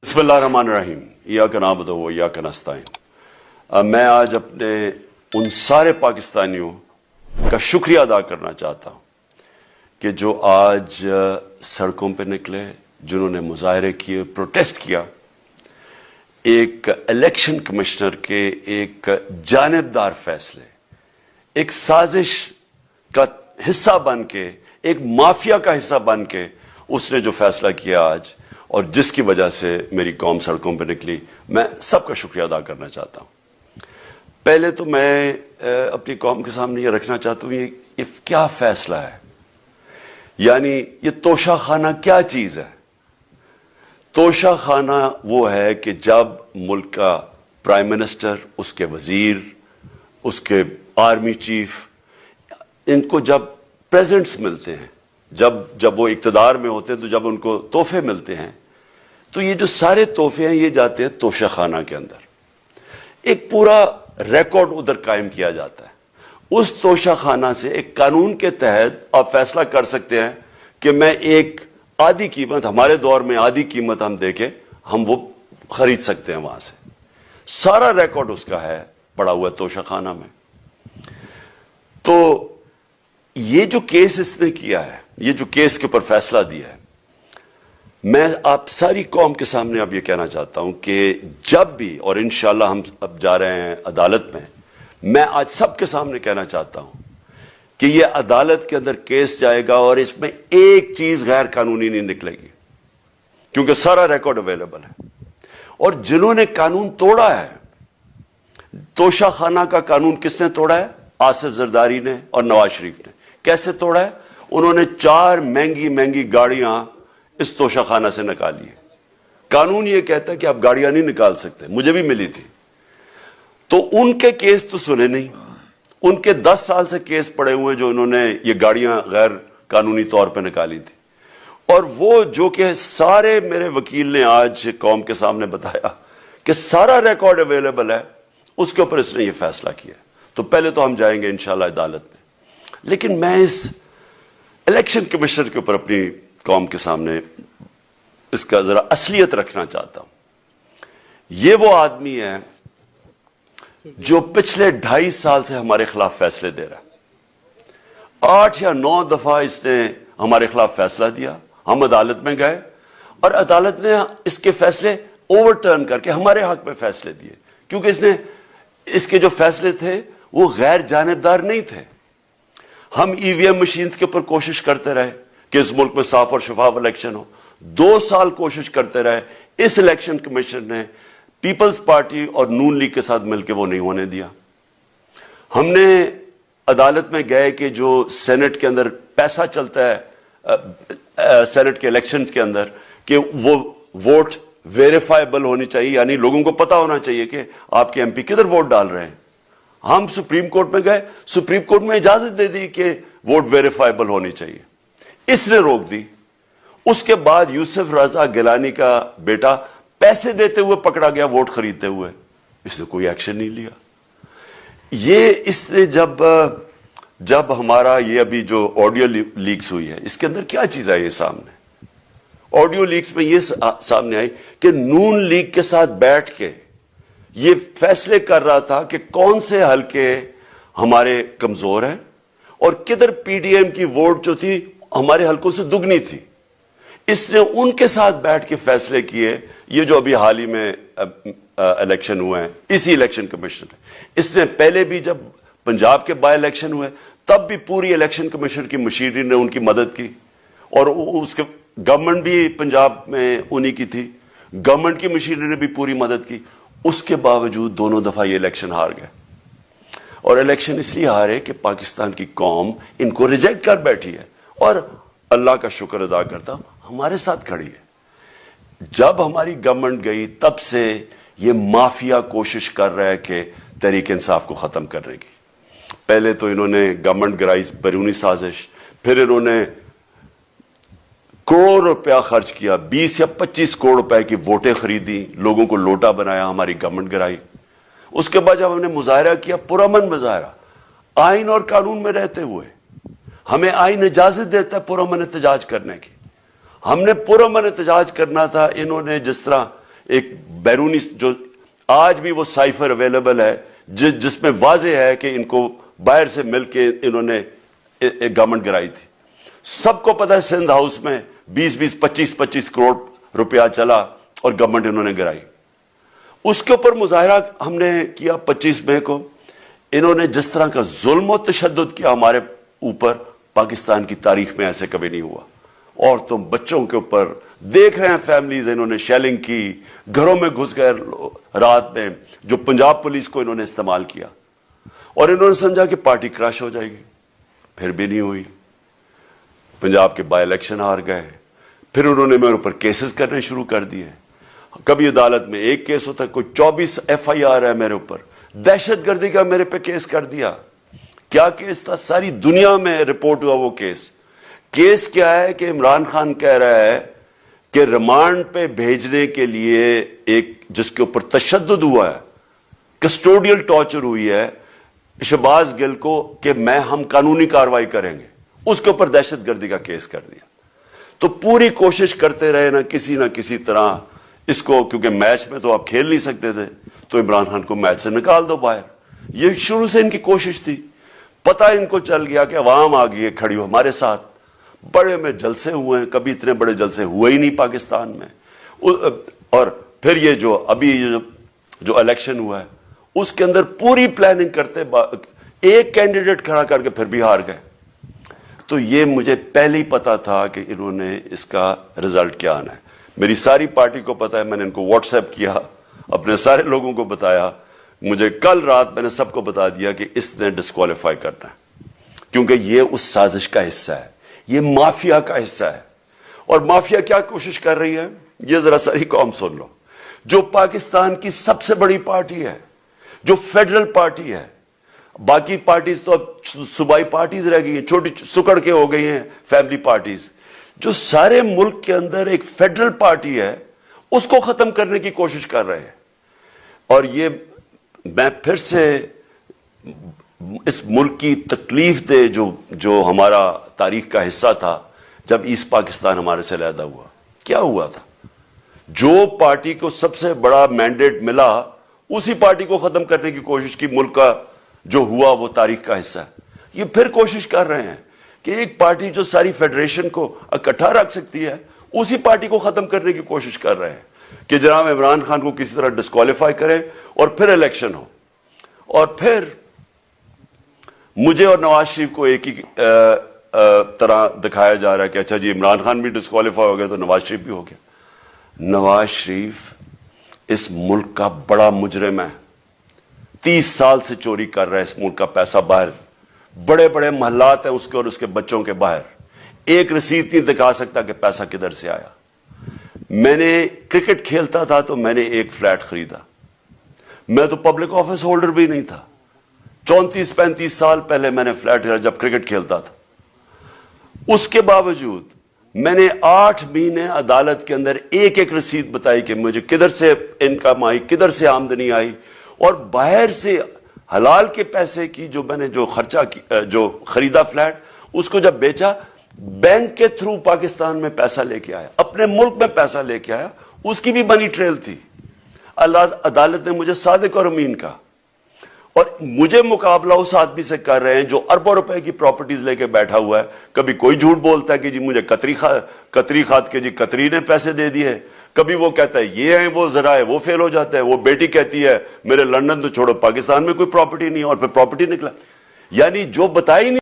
बिस्मिल्लाहिर्रहमानिर्रहीम इय्याका नअबुदु व इय्याका नस्तईन। मैं आज अपने उन सारे पाकिस्तानियों का शुक्रिया अदा करना चाहता हूँ कि जो आज सड़कों पे निकले, जिन्होंने मुजाहरे किए, प्रोटेस्ट किया, एक इलेक्शन कमिश्नर के एक जानिबदार फैसले, एक साजिश का हिस्सा बन के, एक माफिया का हिस्सा बन के उसने जो फैसला किया आज, और जिसकी वजह से मेरी कौम सड़कों पर निकली, मैं सबका शुक्रिया अदा करना चाहता हूँ। पहले तो मैं अपनी कौम के सामने ये रखना चाहता हूँ, ये क्या फैसला है, यानी ये तोशा खाना क्या चीज़ है। तोशा खाना वो है कि जब मुल्क का प्राइम मिनिस्टर, उसके वजीर, उसके आर्मी चीफ, इनको जब प्रेजेंट्स मिलते हैं, जब वो इक्तदार में होते हैं, तो जब उनको तोहफे मिलते हैं, तो ये जो सारे तोहफे हैं ये जाते हैं तोशा खाना के अंदर। एक पूरा रिकॉर्ड उधर कायम किया जाता है। उस तोशा खाना से एक कानून के तहत आप फैसला कर सकते हैं कि मैं एक आधी कीमत, हमारे दौर में आधी कीमत हम देके हम वो खरीद सकते हैं वहां से। सारा रिकॉर्ड उसका है पड़ा हुआ तोशा खाना में। तो ये जो केस इसने किया है, ये जो केस के ऊपर फैसला दिया है, मैं आप सारी कौम के सामने अब ये कहना चाहता हूं कि जब भी, और इंशाल्लाह हम अब जा रहे हैं अदालत में, मैं आज सबके सामने कहना चाहता हूं कि ये अदालत के अंदर केस जाएगा और इसमें एक चीज गैर कानूनी नहीं निकलेगी, क्योंकि सारा रिकॉर्ड अवेलेबल है। और जिन्होंने कानून तोड़ा है, तोशा खाना का कानून किसने तोड़ा है? आसिफ जरदारी ने और नवाज शरीफ ने। कैसे तोड़ा है? उन्होंने 4 महंगी महंगी गाड़ियां इस तोशा खाना से निकाली है। कानून यह कहता है कि आप गाड़ियां नहीं निकाल सकते, मुझे भी मिली थी। तो उनके केस तो सुने नहीं, उनके 10 साल से केस पड़े हुए जो इन्होंने ये गाड़ियां गैर कानूनी तौर पर निकाली थी। और वो जो कि सारे मेरे वकील ने आज कौम के सामने बताया कि सारा रिकॉर्ड अवेलेबल है, उसके ऊपर इसने ये फैसला किया। तो पहले तो हम जाएंगे इंशाल्लाह अदालत में, लेकिन मैं इस इलेक्शन कमिश्नर के ऊपर अपनी कौम के सामने इसका जरा असलियत रखना चाहता हूं। ये वो आदमी है जो पिछले 2.5 साल से हमारे खिलाफ फैसले दे रहा है। 8 या 9 दफा इसने हमारे खिलाफ फैसला दिया, हम अदालत में गए और अदालत ने इसके फैसले ओवरटर्न करके हमारे हक में फैसले दिए, क्योंकि इसके जो फैसले थे वो गैर जानिबदार नहीं थे। हम ईवीएम मशीन्स के ऊपर कोशिश करते रहे कि इस मुल्क में साफ और शफाफ इलेक्शन हो। 2 साल कोशिश करते रहे, इस इलेक्शन कमीशन ने पीपल्स पार्टी और नून लीग के साथ मिलकर वो नहीं होने दिया। हमने अदालत में गए कि जो सेनेट के अंदर पैसा चलता है, सेनेट के इलेक्शंस के अंदर, कि वो वोट वेरीफाइबल होनी चाहिए, यानी लोगों को पता होना चाहिए कि आपके एमपी किधर वोट डाल रहे हैं। हम सुप्रीम कोर्ट में गए, सुप्रीम कोर्ट में इजाजत दे दी कि वोट वेरीफाइबल होनी चाहिए, इसने रोक दी। उसके बाद यूसुफ रजा गिलानी का बेटा पैसे देते हुए पकड़ा गया वोट खरीदते हुए, इसने कोई एक्शन नहीं लिया। ये इसने जब हमारा ये अभी जो ऑडियो लीक्स हुई है, इसके अंदर क्या चीज आई है सामने? ऑडियो लीक्स में ये सामने आई कि नून लीग के साथ बैठ के ये फैसले कर रहा था कि कौन से हलके हमारे कमजोर हैं और किधर पीडीएम की वोट जो थी हमारे हलकों से दुगनी थी। इसने उनके साथ बैठ के फैसले किए। ये जो अभी हाल ही में इलेक्शन हुए हैं, इसी इलेक्शन कमीशन ने, इसने पहले भी जब पंजाब के बाय इलेक्शन हुए तब भी पूरी इलेक्शन कमीशन की मशीनरी ने उनकी मदद की, और उसके गवर्नमेंट भी पंजाब में उन्हीं की थी, गवर्नमेंट की मशीनरी ने भी पूरी मदद की। उसके बावजूद दोनों दफा ये इलेक्शन हार गए। और इलेक्शन इसलिए हारे कि पाकिस्तान की कौम इनको रिजेक्ट कर बैठी है, और अल्लाह का शुक्र अदा करता हमारे साथ खड़ी है। जब हमारी गवर्नमेंट गई तब से ये माफिया कोशिश कर रहा है कि तहरीक इंसाफ को खत्म करने की। पहले तो इन्होंने गवर्नमेंट गिराई बैरूनी साजिश, फिर इन्होंने करोड़ रुपया खर्च किया, 20 या 25 करोड़ रुपए की वोटें खरीदी, लोगों को लोटा बनाया, हमारी गवर्नमेंट गिराई। उसके बाद जब हमने मुजाहरा किया, पुरअमन मुजाहरा, आइन और कानून में रहते हुए, हमें आइन इजाजत देता है पुरअमन एहतजाज करने की, हमने पुरअमन एहतजाज करना था। इन्होंने जिस तरह ایک بیرونی جو آج بھی وہ سائفر اویلیبل ہے جس میں واضح ہے کہ ان کو باہر سے مل کے انہوں نے ایک گورنمنٹ گرائی تھی. سب کو پتا ہے سندھ ہاؤس میں 20 25 کروڑ روپیہ چلا اور گورنمنٹ انہوں نے گرائی. اس کے اوپر مظاہرہ ہم نے کیا 25 مئی کو. انہوں نے جس طرح کا ظلم و تشدد کیا ہمارے اوپر پاکستان کی تاریخ میں ایسے کبھی نہیں ہوا. عورتوں بچوں کے اوپر دیکھ رہے ہیں فیملیز, انہوں نے شیلنگ کی, گھروں میں گھس گئے رات میں, جو پنجاب پولیس کو انہوں نے استعمال کیا اور انہوں نے سمجھا کہ پارٹی کراش ہو جائے گی. پھر بھی نہیں ہوئی. پنجاب کے بائی الیکشن ہار گئے. پھر انہوں نے میرے اوپر کیسز کرنے شروع کر دیے. کبھی عدالت میں ایک کیس ہوتا ہے, کوئی 24 FIR ہے میرے اوپر. دہشت گردی کا میرے پہ کیس کر دیا. کیا کیس تھا؟ ساری دنیا میں رپورٹ ہوا وہ کیس. کیس کیا ہے کہ عمران خان کہہ رہا ہے کہ ریمانڈ پہ بھیجنے کے لیے ایک جس کے اوپر تشدد ہوا ہے, کسٹوڈیل ٹارچر ہوئی ہے شہباز گل کو, کہ ہم قانونی کاروائی کریں گے. اس کے اوپر دہشت گردی کا کیس کر دیا. تو پوری کوشش کرتے رہے نہ کسی طرح اس کو, کیونکہ میچ میں تو آپ کھیل نہیں سکتے تھے, تو عمران خان کو میچ سے نکال دو باہر. یہ شروع سے ان کی کوشش تھی. پتہ ان کو چل گیا کہ عوام آ گئی ہے کھڑی ہو ہمارے ساتھ. بڑے میں جلسے ہوئے ہیں, کبھی اتنے بڑے جلسے ہوئے ہی نہیں پاکستان میں. اور پھر یہ جو ابھی جو الیکشن ہوا ہے اس کے اندر پوری پلاننگ کرتے ایک کینڈیڈیٹ کھڑا کر کے پھر بھی ہار گئے. تو یہ مجھے پہلے ہی پتا تھا کہ انہوں نے اس کا رزلٹ کیا آنا ہے. میری ساری پارٹی کو پتا ہے, میں نے ان کو واٹس ایپ کیا, اپنے سارے لوگوں کو بتایا. مجھے کل رات میں نے سب کو بتا دیا کہ اس نے ڈسکوالیفائی کرنا ہے, کیونکہ یہ اس سازش کا حصہ ہے, یہ مافیا کا حصہ ہے. اور مافیا کیا کوشش کر رہی ہے یہ ذرا ساری قوم سن لو. جو پاکستان کی سب سے بڑی پارٹی ہے, جو فیڈرل پارٹی ہے, باقی پارٹیز تو اب صوبائی پارٹیز رہ گئی ہیں, چھوٹی سکڑ کے ہو گئی ہیں فیملی پارٹیز. جو سارے ملک کے اندر ایک فیڈرل پارٹی ہے اس کو ختم کرنے کی کوشش کر رہے ہیں. اور یہ میں پھر سے اس ملک کی تکلیف دہ جو ہمارا تاریخ کا حصہ تھا, جب ایسٹ پاکستان ہمارے سے علیحدہ ہوا, کیا ہوا تھا؟ جو پارٹی کو سب سے بڑا مینڈیٹ ملا اسی پارٹی کو ختم کرنے کی کوشش کی. ملک کا جو ہوا وہ تاریخ کا حصہ ہے. یہ پھر کوشش کر رہے ہیں کہ ایک پارٹی جو ساری فیڈریشن کو اکٹھا رکھ سکتی ہے اسی پارٹی کو ختم کرنے کی کوشش کر رہے ہیں کہ جناب عمران خان کو کسی طرح ڈسکوالیفائی کریں اور پھر الیکشن ہو. اور پھر مجھے اور نواز شریف کو ایک ہی طرح دکھایا جا رہا ہے کہ اچھا جی عمران خان بھی ڈسکوالیفائی ہو گیا تو نواز شریف بھی ہو گیا. نواز شریف اس ملک کا بڑا مجرم ہے. 30 سال سے چوری کر رہا ہے اس ملک کا پیسہ باہر. بڑے بڑے محلات ہیں اس کے اور اس کے بچوں کے باہر. ایک رسید نہیں دکھا سکتا کہ پیسہ کدھر سے آیا. میں نے کرکٹ کھیلتا تھا تو میں نے ایک فلیٹ خریدا. میں تو پبلک آفس ہولڈر بھی نہیں تھا. 34-35 سال پہلے میں نے فلیٹ خریدا جب کرکٹ کھیلتا تھا. اس کے باوجود میں نے 8 مہینے عدالت کے اندر ایک ایک رسید بتائی کہ مجھے کدھر سے انکم آئی, کدھر سے آمدنی آئی. اور باہر سے حلال کے پیسے کی جو میں نے جو خرچہ جو خریدا فلیٹ, اس کو جب بیچا بینک کے تھرو پاکستان میں پیسہ لے کے آیا, اپنے ملک میں پیسہ لے کے آیا. اس کی بھی منی ٹریل تھی. عدالت نے مجھے صادق اور امین کہا. اور مجھے مقابلہ اس آدمی سے کر رہے ہیں جو اربوں روپے کی پراپرٹیز لے کے بیٹھا ہوا ہے. کبھی کوئی جھوٹ بولتا ہے کہ جی مجھے قطری کھاد کے جی قطری نے پیسے دے دیے, کبھی وہ کہتا ہے یہ ہیں وہ ذرائع, وہ فیل ہو جاتا ہے. وہ بیٹی کہتی ہے میرے لندن تو چھوڑو پاکستان میں کوئی پراپرٹی نہیں, اور پھر پراپرٹی نکلا. یعنی جو بتائی نہیں